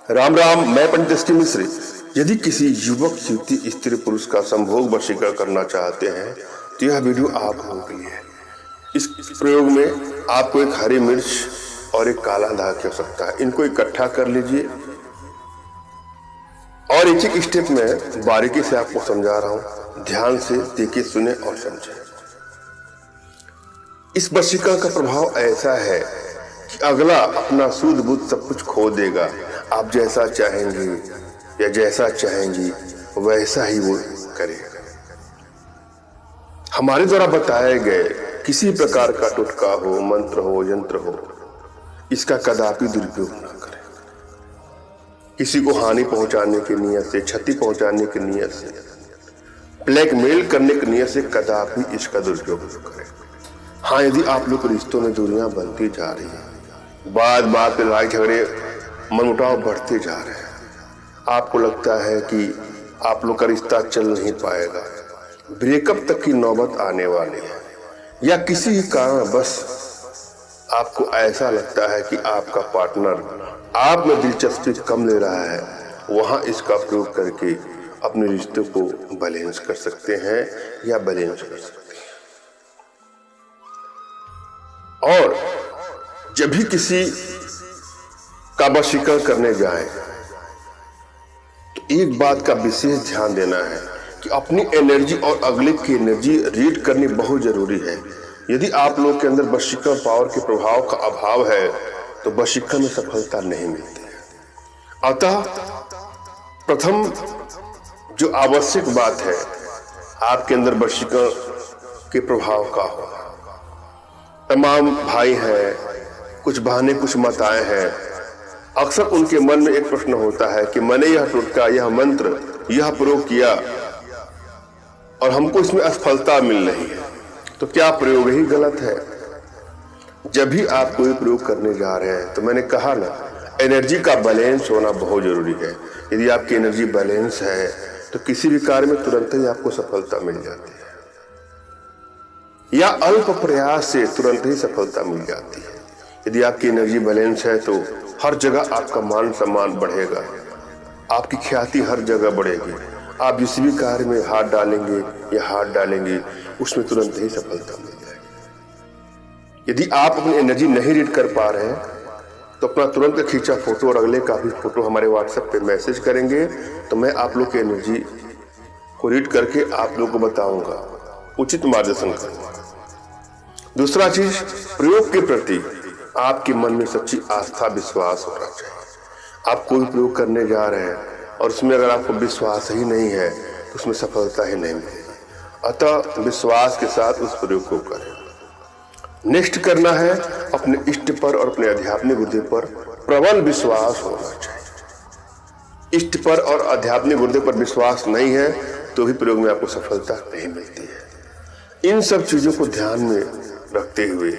राम राम, मैं पंडित एस के मिश्र। यदि किसी युवक युवती स्त्री पुरुष का संभोग वशीकरण करना चाहते हैं तो यह वीडियो आप लोगों के लिए है। इस प्रयोग में आपको एक हरी मिर्च और एक काला धागा की आवश्यकता है। इनको इकट्ठा कर लीजिए और एक एक स्टेप में बारीकी से आपको समझा रहा हूं। ध्यान से देखिए, सुने और समझे। इस वशीकरण का प्रभाव ऐसा है कि अगला अपना सूझ बूझ सब कुछ खो देगा। आप जैसा चाहेंगे या जैसा चाहेंगी वैसा ही वो करेगा। हमारे द्वारा बताए गए किसी प्रकार का टोटका हो, मंत्र हो, यंत्र हो, इसका कदापि दुरुपयोग न करें। किसी को हानि पहुंचाने की नियत से, क्षति पहुंचाने की नियत से, ब्लैकमेल करने की नियत से कदापि इसका दुरुपयोग न करें। हाँ, यदि आप लोग रिश्तों में दूरियां बनती जा रही हैं, बात बात पे लड़ाई झगड़े मनमुटाव बढ़ते जा रहे हैं, आपको लगता है कि आप लोग का रिश्ता चल नहीं पाएगा, ब्रेकअप तक की नौबत आने वाली है, या किसी ही कारण बस आपको ऐसा लगता है कि आपका पार्टनर आप में दिलचस्पी कम ले रहा है, वहां इसका प्रयोग करके अपने रिश्ते को बैलेंस कर सकते हैं या बैलेंस कर सकते हैं। और जब भी किसी का वशीकरण करने जाए तो एक बात का विशेष ध्यान देना है कि अपनी एनर्जी और अगले की एनर्जी रीड करनी बहुत जरूरी है। यदि आप लोग के अंदर वशीकरण पावर के प्रभाव का अभाव है तो वशीकरण में सफलता नहीं मिलती है। अतः प्रथम जो आवश्यक बात है, आपके अंदर वशीकरण के प्रभाव का होगा। तमाम भाई हैं, कुछ बहाने कुछ मताएं हैं। अक्सर उनके मन में एक प्रश्न होता है कि मैंने यह टोटका, यह मंत्र, यह प्रयोग किया और हमको इसमें असफलता मिल रही है, तो क्या प्रयोग ही गलत है? जब भी आप कोई प्रयोग करने जा रहे हैं तो मैंने कहा ना, एनर्जी का बैलेंस होना बहुत जरूरी है। यदि आपकी एनर्जी बैलेंस है तो किसी भी कार्य में तुरंत ही आपको सफलता मिल जाती है, या अल्प प्रयास से तुरंत ही सफलता मिल जाती है। यदि आपकी एनर्जी बैलेंस है तो हर जगह आपका मान सम्मान बढ़ेगा, आपकी ख्याति हर जगह बढ़ेगी। आप जिस भी कार्य में हाथ डालेंगे या हाथ डालेंगे उसमें तुरंत ही सफलता मिल जाएगी। यदि आप अपनी एनर्जी नहीं रीड कर पा रहे हैं तो अपना तुरंत खींचा फोटो और अगले का भी फोटो हमारे व्हाट्सएप पे मैसेज करेंगे तो मैं आप लोग की एनर्जी को रीड करके आप लोग को बताऊंगा, उचित मार्गदर्शन करूंगा। दूसरा चीज, प्रयोग के प्रति आपके मन में सच्ची आस्था विश्वास होना चाहिए। आप कोई प्रयोग करने जा रहे हैं और उसमें अगर आपको विश्वास ही नहीं है तो उसमें सफलता ही नहीं मिलेगी। अतः विश्वास के साथ उस प्रयोग को करें। नेक्स्ट करना है, अपने इष्ट पर और अपने आध्यात्मिक गुरुदेव पर प्रबल विश्वास होना चाहिए। इष्ट पर और आध्यात्मिक गुरुदेव पर विश्वास नहीं है तो भी प्रयोग में आपको सफलता नहीं मिलती है। इन सब चीजों को ध्यान में रखते हुए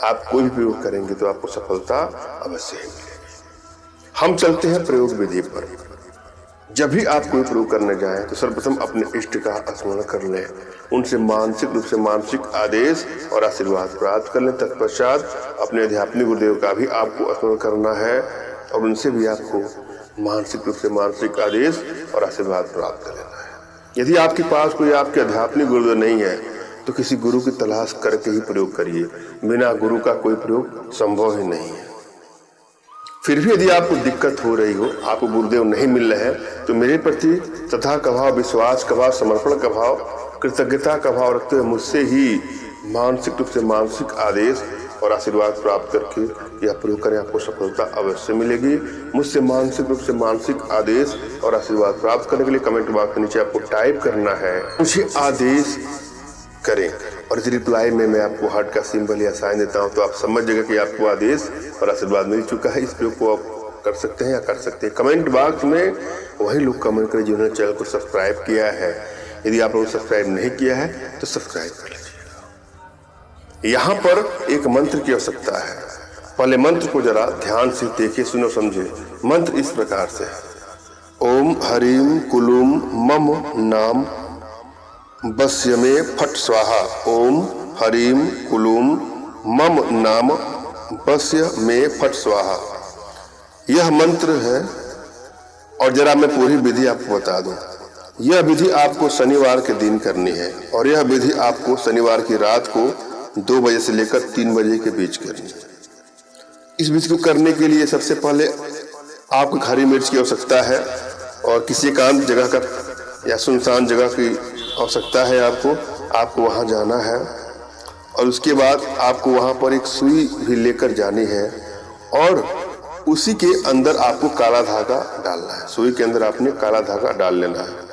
आप कोई भी प्रयोग करेंगे तो आपको सफलता अवश्य ही मिलेगी। हम चलते हैं प्रयोग विधि पर। जब भी आप कोई प्रयोग करने जाएं तो सर्वप्रथम अपने इष्ट का स्मरण कर लें, उनसे मानसिक रूप से मानसिक आदेश और आशीर्वाद प्राप्त कर लें। तत्पश्चात अपने आध्यात्मिक गुरुदेव का भी आपको स्मरण करना है और उनसे भी आपको मानसिक रूप से मानसिक आदेश और आशीर्वाद प्राप्त कर लेना है। यदि आपके पास कोई आपके आध्यात्मिक गुरुदेव नहीं है तो किसी गुरु की तलाश करके ही प्रयोग करिए। बिना गुरु का कोई प्रयोग संभव ही नहीं है। फिर भी यदि आपको दिक्कत हो रही हो, आपको गुरुदेव नहीं मिल रहे हैं, तो मेरे प्रति श्रद्धा का भाव, विश्वास का भाव, समर्पण का भाव, कृतज्ञता का भाव रखते हुए मुझसे ही मानसिक रूप से मानसिक आदेश और आशीर्वाद प्राप्त करके यह प्रयोग करें, आपको सफलता अवश्य मिलेगी। मुझसे मानसिक रूप से मानसिक आदेश और आशीर्वाद प्राप्त करने के लिए कमेंट बॉक्स के नीचे आपको टाइप करना है, मुझे आदेश करें, और इस रिप्लाई में मैं आपको हार्ट का सिंबल या साइन देता हूं तो आप समझ जाएगा कि आपको आदेश और आशीर्वाद मिल चुका है। इस प्रयोग को आप कर सकते हैं या कर सकते हैं। कमेंट बॉक्स में वही लोग कमेंट करें जिन्होंने चैनल को सब्सक्राइब किया है। यदि आप लोगों ने सब्सक्राइब नहीं किया है तो सब्सक्राइब कर लीजिएगा। यहाँ पर एक मंत्र की आवश्यकता है। पहले मंत्र को जरा ध्यान से देखिए, सुनो, समझे। मंत्र इस प्रकार से है, ओम हरीम कुलुम मम नाम बस्य में फट स्वाहा। ओम हरीम कुलुम मम नाम बस्य में फट स्वाहा। यह मंत्र है, और जरा मैं पूरी विधि आपको बता दूं। यह विधि आपको शनिवार के दिन करनी है, और यह विधि आपको शनिवार की रात को 2 बजे से लेकर 3 बजे के बीच करनी है। इस विधि को करने के लिए सबसे पहले आपको हरी मिर्च की आवश्यकता है, और किसी एकांत जगह का या सुनसान जगह की आवश्यकता है। आपको वहां जाना है, और उसके बाद आपको वहां पर एक सुई भी लेकर जानी है, और उसी के अंदर आपको काला धागा डालना है। सुई के अंदर आपने काला धागा डाल लेना है।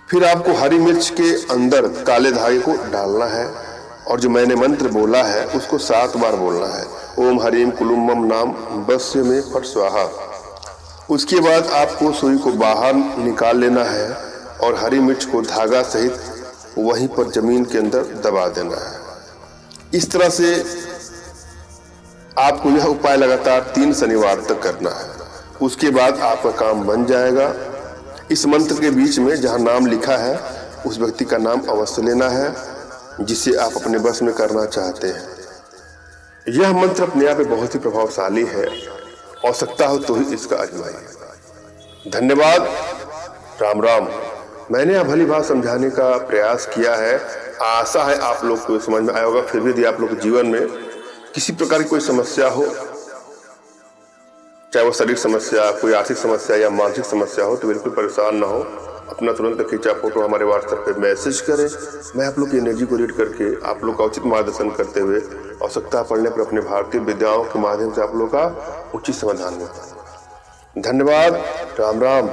फिर आपको हरी मिर्च के अंदर काले धागे को डालना है, और जो मैंने मंत्र बोला है उसको 7 बार बोलना है। ओम हरीम कुलुम मम नाम बस्य में फट स्वाहा। उसके बाद आपको सुई को बाहर निकाल लेना है, और हरी मिर्च को धागा सहित वहीं पर जमीन के अंदर दबा देना है। इस तरह से आपको यह उपाय लगातार 3 शनिवार तक करना है। उसके बाद आपका काम बन जाएगा। इस मंत्र के बीच में जहां नाम लिखा है उस व्यक्ति का नाम अवश्य लेना है जिसे आप अपने बस में करना चाहते हैं। यह मंत्र अपने आप में बहुत ही प्रभावशाली है, आवश्यकता हो तो ही इसका आजमाइए। धन्यवाद। राम राम। मैंने यह भली बात समझाने का प्रयास किया है। आशा है आप लोग को समझ में आया होगा। फिर भी यदि आप लोग के जीवन में किसी प्रकार की कोई समस्या हो, चाहे वो शारीरिक समस्या, कोई आर्थिक समस्या या मानसिक समस्या हो, तो बिल्कुल परेशान ना हो। अपना तुरंत खींचा फोटो हमारे व्हाट्सएप पे मैसेज करें। मैं आप लोग की एनर्जी को रीड करके आप लोग का उचित मार्गदर्शन करते हुए आवश्यकता पड़ने पर अपने भारतीय विद्याओं के माध्यम से आप लोग का उचित समाधान होता है। धन्यवाद। राम राम।